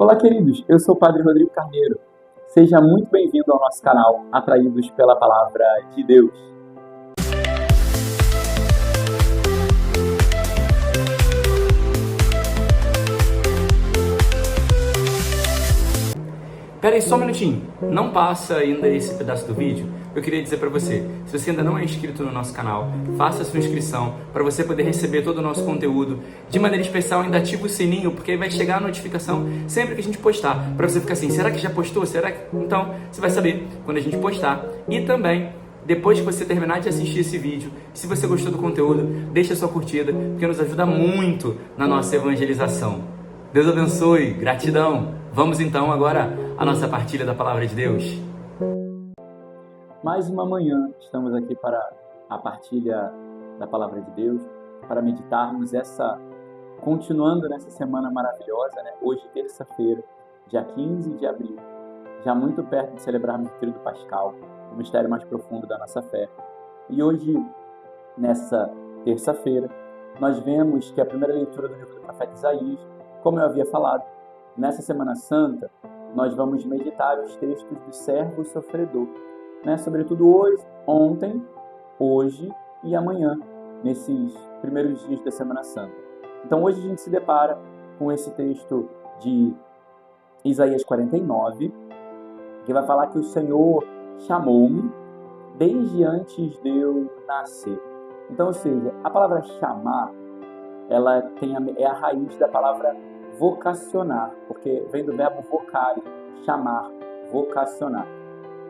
Olá, queridos. Eu sou o Padre Rodrigo Carneiro. Seja muito bem-vindo ao nosso canal Atraídos pela Palavra de Deus. Pera aí só um minutinho, não passa ainda esse pedaço do vídeo. Eu queria dizer para você, se você ainda não é inscrito no nosso canal, faça a sua inscrição para você poder receber todo o nosso conteúdo. De maneira especial, ainda ativa o sininho, porque aí vai chegar a notificação sempre que a gente postar, para você ficar assim, será que já postou? Será que... Então, você vai saber quando a gente postar. E também, depois que você terminar de assistir esse vídeo, se você gostou do conteúdo, deixa a sua curtida, porque nos ajuda muito na nossa evangelização. Deus abençoe, gratidão. Vamos então agora à nossa partilha da Palavra de Deus. Mais uma manhã, estamos aqui para a partilha da Palavra de Deus, para meditarmos continuando nessa semana maravilhosa, né? Hoje, terça-feira, dia 15 de abril, já muito perto de celebrarmos o Tríduo Pascal, o mistério mais profundo da nossa fé. E hoje, nessa terça-feira, nós vemos que a primeira leitura do livro do profeta Isaías, como eu havia falado, nessa Semana Santa, nós vamos meditar os textos do servo sofredor, né? Sobretudo hoje, ontem, hoje e amanhã, nesses primeiros dias da Semana Santa. Então hoje a gente se depara com esse texto de Isaías 49, que vai falar que o Senhor chamou-me desde antes de eu nascer. Então, ou seja, a palavra chamar, ela é a raiz da palavra vocacionar, porque vem do verbo vocare, chamar, vocacionar.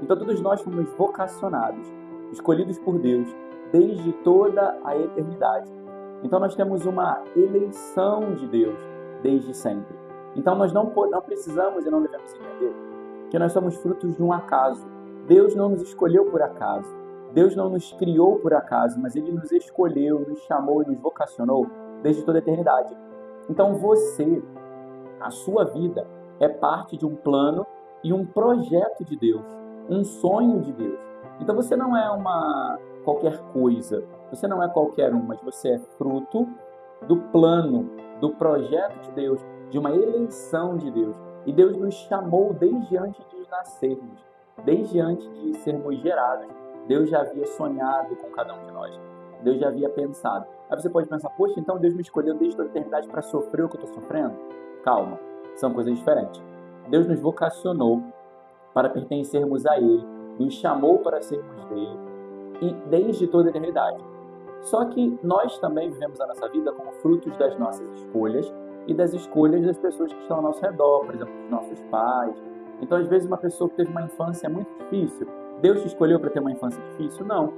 Então todos nós fomos vocacionados, escolhidos por Deus desde toda a eternidade. Então nós temos uma eleição de Deus desde sempre. Então nós não precisamos e não devemos entender que nós somos frutos de um acaso. Deus não nos escolheu por acaso. Deus não nos criou por acaso, mas Ele nos escolheu, nos chamou e nos vocacionou desde toda a eternidade. Então você, a sua vida, é parte de um plano e um projeto de Deus, um sonho de Deus. Então você não é uma qualquer coisa, você não é qualquer um, mas você é fruto do plano, do projeto de Deus, de uma eleição de Deus. E Deus nos chamou desde antes de nascermos, desde antes de sermos gerados. Deus já havia sonhado com cada um de nós. Deus já havia pensado. Aí você pode pensar, poxa, então Deus me escolheu desde toda a eternidade para sofrer o que eu estou sofrendo? Calma, são coisas diferentes. Deus nos vocacionou para pertencermos a Ele, nos chamou para sermos dele, e desde toda a eternidade. Só que nós também vivemos a nossa vida como frutos das nossas escolhas e das escolhas das pessoas que estão ao nosso redor, por exemplo, dos nossos pais. Então, às vezes, uma pessoa que teve uma infância muito difícil, Deus te escolheu para ter uma infância difícil? Não.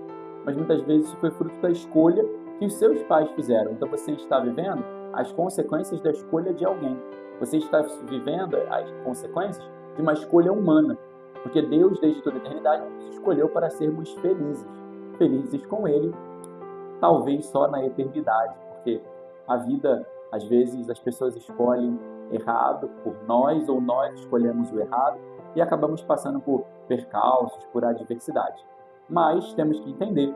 Mas muitas vezes isso foi fruto da escolha que os seus pais fizeram. Então você está vivendo as consequências da escolha de alguém. Você está vivendo as consequências de uma escolha humana. Porque Deus, desde toda a eternidade, nos escolheu para sermos felizes. Felizes com Ele, talvez só na eternidade. Porque a vida, às vezes, as pessoas escolhem errado por nós, ou nós escolhemos o errado, e acabamos passando por percalços, por adversidade. Mas temos que entender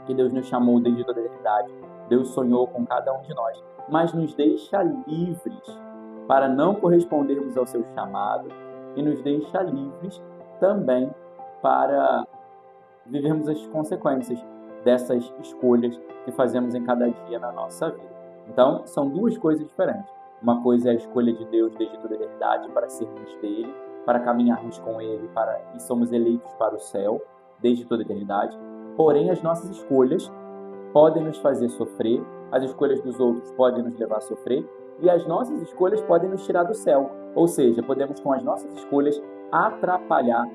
que Deus nos chamou desde toda a eternidade, Deus sonhou com cada um de nós, mas nos deixa livres para não correspondermos ao seu chamado e nos deixa livres também para vivermos as consequências dessas escolhas que fazemos em cada dia na nossa vida. Então, são duas coisas diferentes. Uma coisa é a escolha de Deus desde toda a eternidade para sermos dele, para caminharmos com ele e somos eleitos para o céu desde toda a eternidade. Porém, as nossas escolhas podem nos fazer sofrer, as escolhas dos outros podem nos levar a sofrer, e as nossas escolhas podem nos tirar do céu. Ou seja, podemos com as nossas escolhas atrapalhar,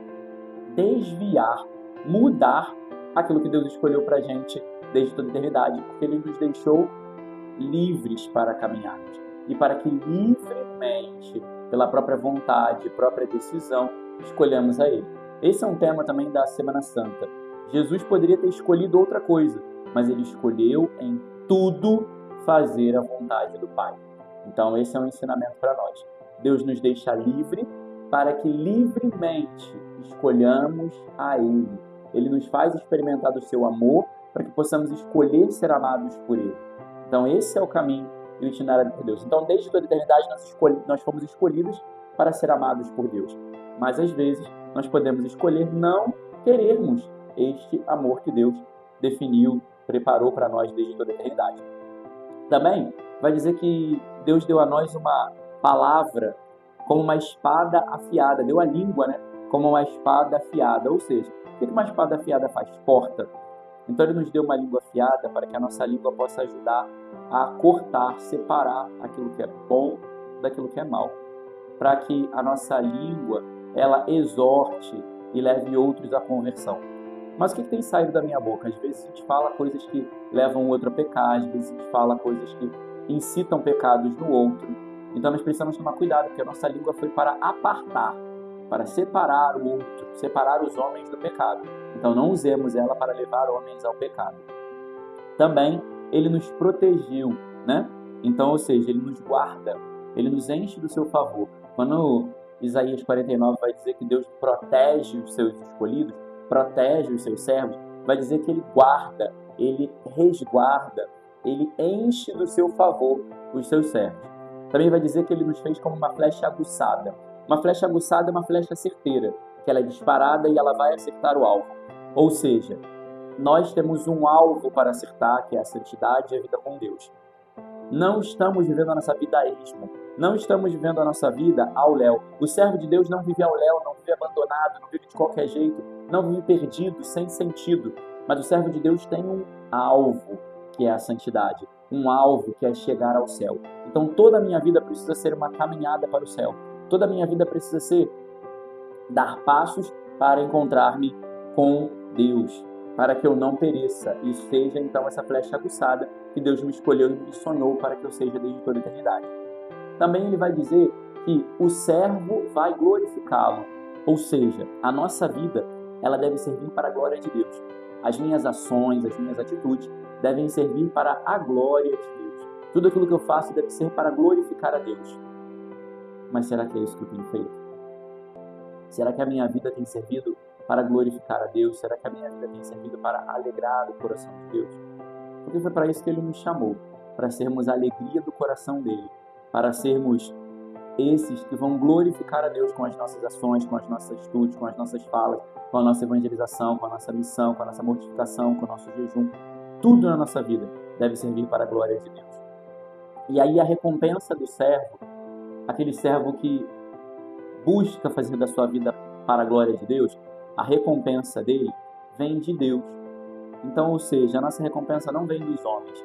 desviar, mudar aquilo que Deus escolheu para a gente desde toda a eternidade, porque Ele nos deixou livres para caminharmos. E para que livremente, pela própria vontade, própria decisão, escolhamos a Ele. Esse é um tema também da Semana Santa. Jesus poderia ter escolhido outra coisa, mas Ele escolheu em tudo fazer a vontade do Pai. Então esse é um ensinamento para nós. Deus nos deixa livre para que livremente escolhamos a Ele. Ele nos faz experimentar do seu amor para que possamos escolher ser amados por Ele. Então esse é o caminho e o itinerário por Deus. Então, desde toda a eternidade, nós fomos escolhidos para ser amados por Deus. Mas, às vezes, nós podemos escolher não querermos este amor que Deus definiu, preparou para nós desde toda a eternidade. Também vai dizer que Deus deu a nós uma palavra como uma espada afiada, deu a língua, né, como uma espada afiada. Ou seja, o que uma espada afiada faz? Corta. Então Ele nos deu uma língua afiada para que a nossa língua possa ajudar a cortar, separar aquilo que é bom daquilo que é mal. Para que a nossa língua, ela exorte e leve outros à conversão. Mas o que tem saído da minha boca? Às vezes a gente fala coisas que levam o outro a pecar, às vezes a gente fala coisas que incitam pecados no outro. Então nós precisamos tomar cuidado, porque a nossa língua foi para apartar, para separar o outro, separar os homens do pecado. Então não usemos ela para levar homens ao pecado. Também Ele nos protegeu, né? Então, ou seja, Ele nos guarda, Ele nos enche do seu favor. Quando Isaías 49 vai dizer que Deus protege os seus escolhidos, protege os seus servos, vai dizer que Ele guarda, Ele resguarda, Ele enche do seu favor os seus servos. Também vai dizer que Ele nos fez como uma flecha aguçada. Uma flecha aguçada é uma flecha certeira, que ela é disparada e ela vai acertar o alvo. Ou seja, nós temos um alvo para acertar, que é a santidade e a vida com Deus. Não estamos vivendo a nossa vida a esmo. Não estamos vivendo a nossa vida ao léu. O servo de Deus não vive ao léu, não vive abandonado, não vive de qualquer jeito, não vive perdido, sem sentido. Mas o servo de Deus tem um alvo, que é a santidade. Um alvo que é chegar ao céu. Então toda a minha vida precisa ser uma caminhada para o céu. Toda a minha vida precisa ser dar passos para encontrar-me com Deus, para que eu não pereça e seja então essa flecha aguçada que Deus me escolheu e me sonhou para que eu seja desde toda a eternidade. Também Ele vai dizer que o servo vai glorificá-lo, ou seja, a nossa vida ela deve servir para a glória de Deus. As minhas ações, as minhas atitudes devem servir para a glória de Deus. Tudo aquilo que eu faço deve ser para glorificar a Deus. Mas será que é isso que eu tenho feito? Será que a minha vida tem servido para glorificar a Deus? Será que a minha vida tem servido para alegrar o coração de Deus? Porque foi para isso que Ele nos chamou, para sermos a alegria do coração dEle, para sermos esses que vão glorificar a Deus com as nossas ações, com as nossas atitudes, com as nossas falas, com a nossa evangelização, com a nossa missão, com a nossa mortificação, com o nosso jejum. Tudo na nossa vida deve servir para a glória de Deus. E aí a recompensa do servo, aquele servo que busca fazer da sua vida para a glória de Deus, a recompensa dele vem de Deus. Então, ou seja, a nossa recompensa não vem dos homens.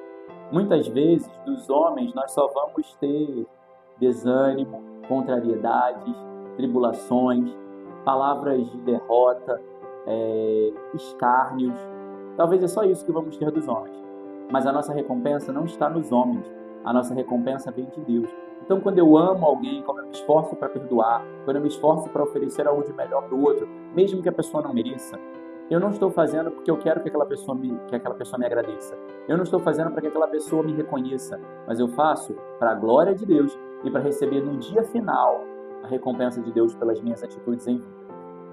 Muitas vezes, dos homens, nós só vamos ter desânimo, contrariedades, tribulações, palavras de derrota, escárnios. Talvez é só isso que vamos ter dos homens. Mas a nossa recompensa não está nos homens. A nossa recompensa vem de Deus. Então, quando eu amo alguém, quando eu me esforço para perdoar, quando eu me esforço para oferecer algo de melhor para o outro, mesmo que a pessoa não mereça, eu não estou fazendo porque eu quero que aquela pessoa me agradeça. Eu não estou fazendo para que aquela pessoa me reconheça, mas eu faço para a glória de Deus e para receber no dia final a recompensa de Deus pelas minhas atitudes em vida.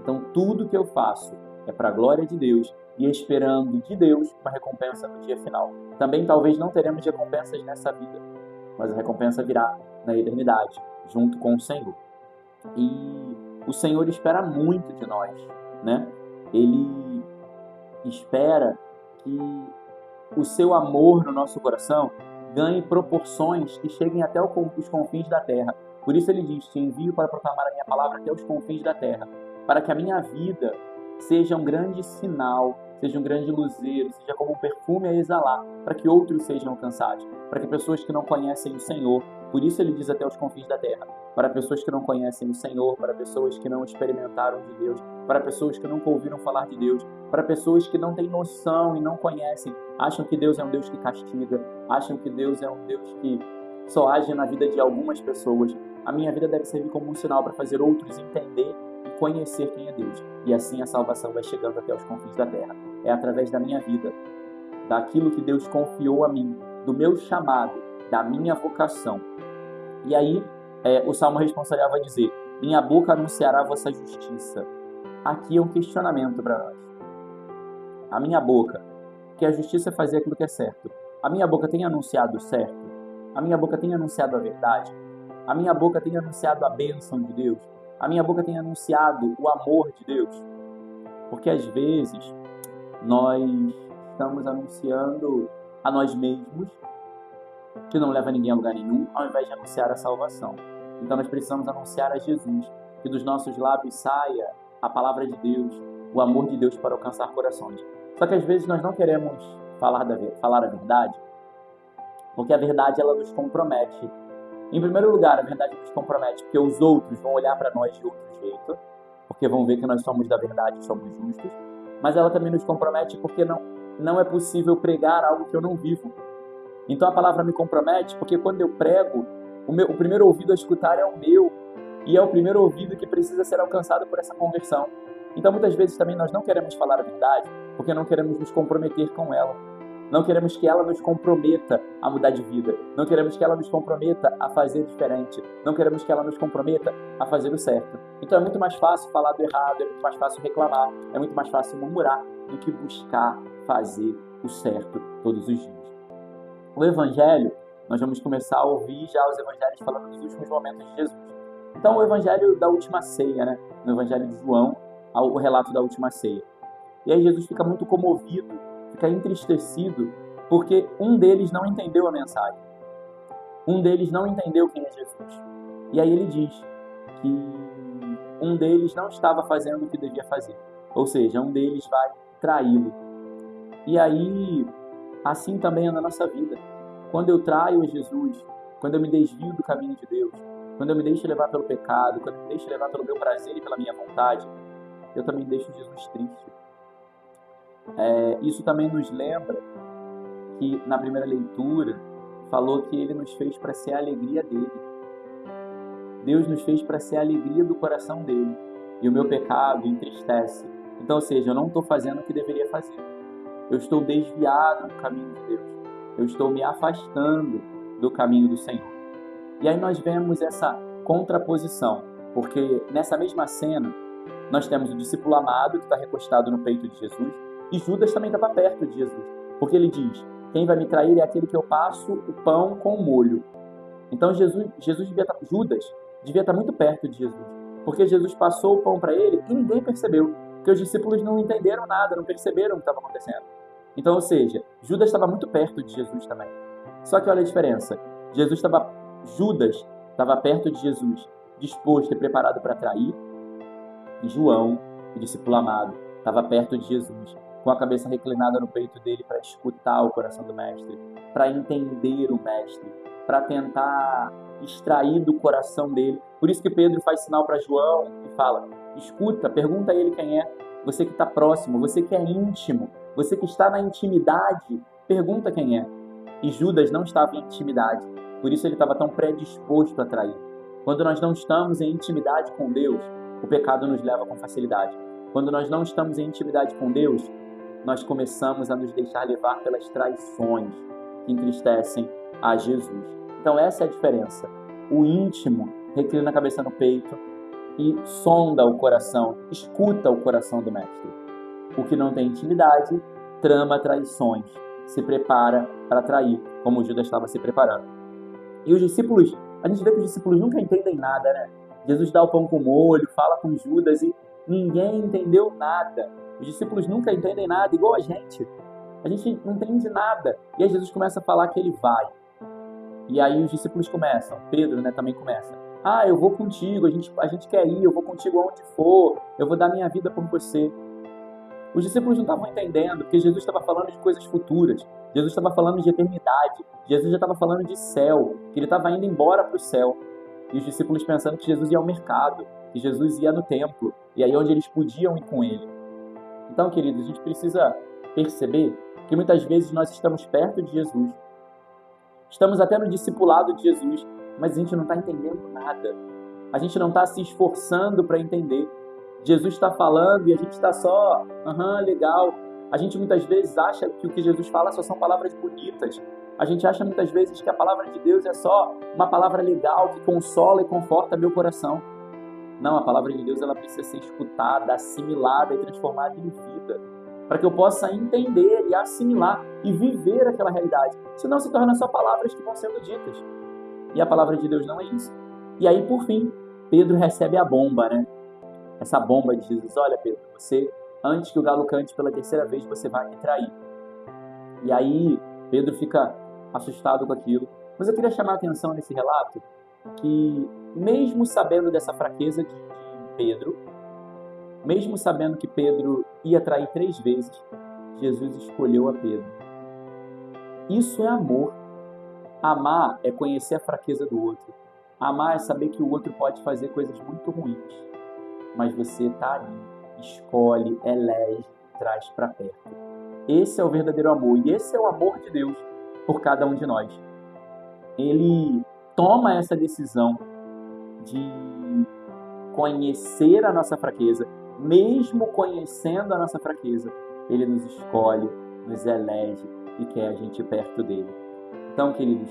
Então, tudo que eu faço é para a glória de Deus e esperando de Deus uma recompensa no dia final. Também talvez não teremos recompensas nessa vida, mas a recompensa virá na eternidade, junto com o Senhor. E o Senhor espera muito de nós, né? Ele espera que o seu amor no nosso coração ganhe proporções que cheguem até os confins da terra. Por isso ele diz: te envio para proclamar a minha palavra até os confins da terra, para que a minha vida seja um grande sinal, seja um grande luzeiro, seja como um perfume a exalar, para que outros sejam alcançados, para que pessoas que não conhecem o Senhor, por isso ele diz até os confins da terra, para pessoas que não conhecem o Senhor, para pessoas que não experimentaram de Deus, para pessoas que nunca ouviram falar de Deus, para pessoas que não têm noção e não conhecem, acham que Deus é um Deus que castiga, acham que Deus é um Deus que só age na vida de algumas pessoas. A minha vida deve servir como um sinal para fazer outros entender e conhecer quem é Deus. E assim a salvação vai chegando até os confins da terra. É através da minha vida, daquilo que Deus confiou a mim, do meu chamado, da minha vocação. E aí, o Salmo responsorial vai dizer: minha boca anunciará a vossa justiça. Aqui é um questionamento para nós. A minha boca, que a justiça é fazer aquilo que é certo, a minha boca tem anunciado o certo? A minha boca tem anunciado a verdade? A minha boca tem anunciado a bênção de Deus? A minha boca tem anunciado o amor de Deus? Porque às vezes nós estamos anunciando a nós mesmos, que não leva ninguém a lugar nenhum, ao invés de anunciar a salvação. Então nós precisamos anunciar a Jesus, que dos nossos lábios saia a palavra de Deus, o amor de Deus para alcançar corações. Só que às vezes nós não queremos falar a verdade, porque a verdade ela nos compromete. Em primeiro lugar, a verdade nos compromete porque os outros vão olhar para nós de outro jeito, porque vão ver que nós somos da verdade e somos justos, mas ela também nos compromete porque não é possível pregar algo que eu não vivo. Então a palavra me compromete porque quando eu prego, o primeiro ouvido a escutar é o meu, e é o primeiro ouvido que precisa ser alcançado por essa conversão. Então muitas vezes também nós não queremos falar a verdade porque não queremos nos comprometer com ela. Não queremos que ela nos comprometa a mudar de vida. Não queremos que ela nos comprometa a fazer diferente. Não queremos que ela nos comprometa a fazer o certo. Então é muito mais fácil falar do errado, é muito mais fácil reclamar, é muito mais fácil murmurar do que buscar fazer o certo todos os dias. O Evangelho, nós vamos começar a ouvir já os Evangelhos falando dos últimos momentos de Jesus. Então o Evangelho da última ceia, né? No Evangelho de João, o relato da última ceia. E aí Jesus fica muito comovido, fica entristecido, porque um deles não entendeu a mensagem. Um deles não entendeu quem é Jesus. E aí ele diz que um deles não estava fazendo o que devia fazer. Ou seja, um deles vai traí-lo. E aí, assim também é na nossa vida. Quando eu traio Jesus, quando eu me desvio do caminho de Deus, quando eu me deixo levar pelo pecado, quando eu me deixo levar pelo meu prazer e pela minha vontade, eu também deixo Jesus triste. Isso também nos lembra que na primeira leitura falou que Ele nos fez para ser a alegria dele. Deus nos fez para ser a alegria do coração dele. E o meu pecado entristece. Então, ou seja, eu não estou fazendo o que deveria fazer. Eu estou desviado do caminho de Deus. Eu estou me afastando do caminho do Senhor. E aí nós vemos essa contraposição, porque nessa mesma cena nós temos o discípulo amado que está recostado no peito de Jesus, e Judas também estava perto de Jesus, porque ele diz: quem vai me trair é aquele que eu passo o pão com o molho. Então Judas devia estar muito perto de Jesus, porque Jesus passou o pão para ele e ninguém percebeu, porque os discípulos não entenderam nada, não perceberam o que estava acontecendo. Então, ou seja, Judas estava muito perto de Jesus também. Só que olha a diferença, Judas estava perto de Jesus, disposto e preparado para trair, e João, o discípulo amado, estava perto de Jesus, com a cabeça reclinada no peito dele para escutar o coração do Mestre, para entender o Mestre, para tentar extrair do coração dele. Por isso que Pedro faz sinal para João e fala: escuta, pergunta a ele quem é, você que está próximo, você que é íntimo, você que está na intimidade, pergunta quem é. E Judas não estava em intimidade, por isso ele estava tão predisposto a trair. Quando nós não estamos em intimidade com Deus, o pecado nos leva com facilidade. Quando nós não estamos em intimidade com Deus, nós começamos a nos deixar levar pelas traições que entristecem a Jesus. Então essa é a diferença. O íntimo reclina a cabeça no peito e sonda o coração, escuta o coração do Mestre. O que não tem intimidade trama traições, se prepara para trair, como Judas estava se preparando. E os discípulos, a gente vê que os discípulos nunca entendem nada, né? Jesus dá o pão com molho, fala com Judas e ninguém entendeu nada. Os discípulos nunca entendem nada, igual a gente. A gente não entende nada. E aí Jesus começa a falar que ele vai. E aí os discípulos começam, Pedro, né, também começa. Eu vou contigo, a gente quer ir, eu vou contigo aonde for, eu vou dar minha vida por você. Os discípulos não estavam entendendo, porque Jesus estava falando de coisas futuras. Jesus estava falando de eternidade. Jesus já estava falando de céu, que ele estava indo embora para o céu. E os discípulos pensando que Jesus ia ao mercado, que Jesus ia no templo, e aí onde eles podiam ir com ele. Então, queridos, a gente precisa perceber que muitas vezes nós estamos perto de Jesus, estamos até no discipulado de Jesus, mas a gente não está entendendo nada. A gente não está se esforçando para entender. Jesus está falando e a gente está só, legal. A gente muitas vezes acha que o que Jesus fala só são palavras bonitas. A gente acha muitas vezes que a palavra de Deus é só uma palavra legal que consola e conforta meu coração. Não, a palavra de Deus ela precisa ser escutada, assimilada e transformada em vida. para que eu possa entender e assimilar e viver aquela realidade. Senão se torna só palavras que vão sendo ditas. E a palavra de Deus não é isso. E aí, por fim, Pedro recebe a bomba, né? Essa bomba de Jesus: olha, Pedro, você, antes que o galo cante pela terceira vez, você vai me trair. E aí, Pedro fica assustado com aquilo. Mas eu queria chamar a atenção nesse relato que, mesmo sabendo dessa fraqueza de Pedro, mesmo sabendo que Pedro ia trair 3 vezes, Jesus escolheu a Pedro. Isso é amor. Amar é conhecer a fraqueza do outro. Amar é saber que o outro pode fazer coisas muito ruins, mas você está ali, escolhe, elege, traz para perto. Esse é o verdadeiro amor, e esse é o amor de Deus por cada um de nós. Ele toma essa decisão de conhecer a nossa fraqueza, mesmo conhecendo a nossa fraqueza, Ele nos escolhe, nos elege e quer a gente perto dele. Então, queridos,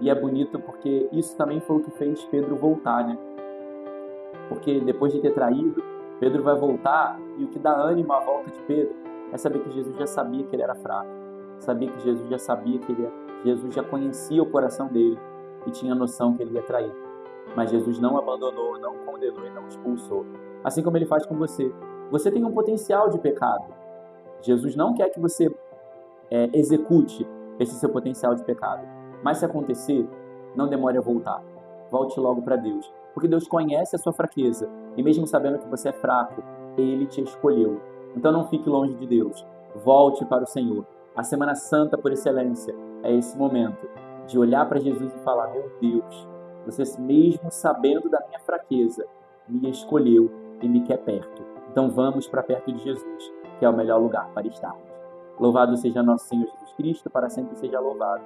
e é bonito porque isso também foi o que fez Pedro voltar, né? Porque depois de ter traído, Pedro vai voltar, e o que dá ânimo à volta de Pedro é saber que Jesus já sabia que ele era fraco, sabia que Jesus já sabia que Jesus já conhecia o coração dele e tinha noção que ele ia trair. Mas Jesus não abandonou, não condenou e não expulsou. Assim como ele faz com você. Você tem um potencial de pecado. Jesus não quer que você execute esse seu potencial de pecado. Mas se acontecer, não demore a voltar. Volte logo para Deus. Porque Deus conhece a sua fraqueza. E mesmo sabendo que você é fraco, Ele te escolheu. Então não fique longe de Deus. Volte para o Senhor. A Semana Santa, por excelência, é esse momento de olhar para Jesus e falar: meu Deus, você mesmo sabendo da minha fraqueza, me escolheu e me quer perto. Então vamos para perto de Jesus, que é o melhor lugar para estarmos. Louvado seja nosso Senhor Jesus Cristo, para sempre seja louvado.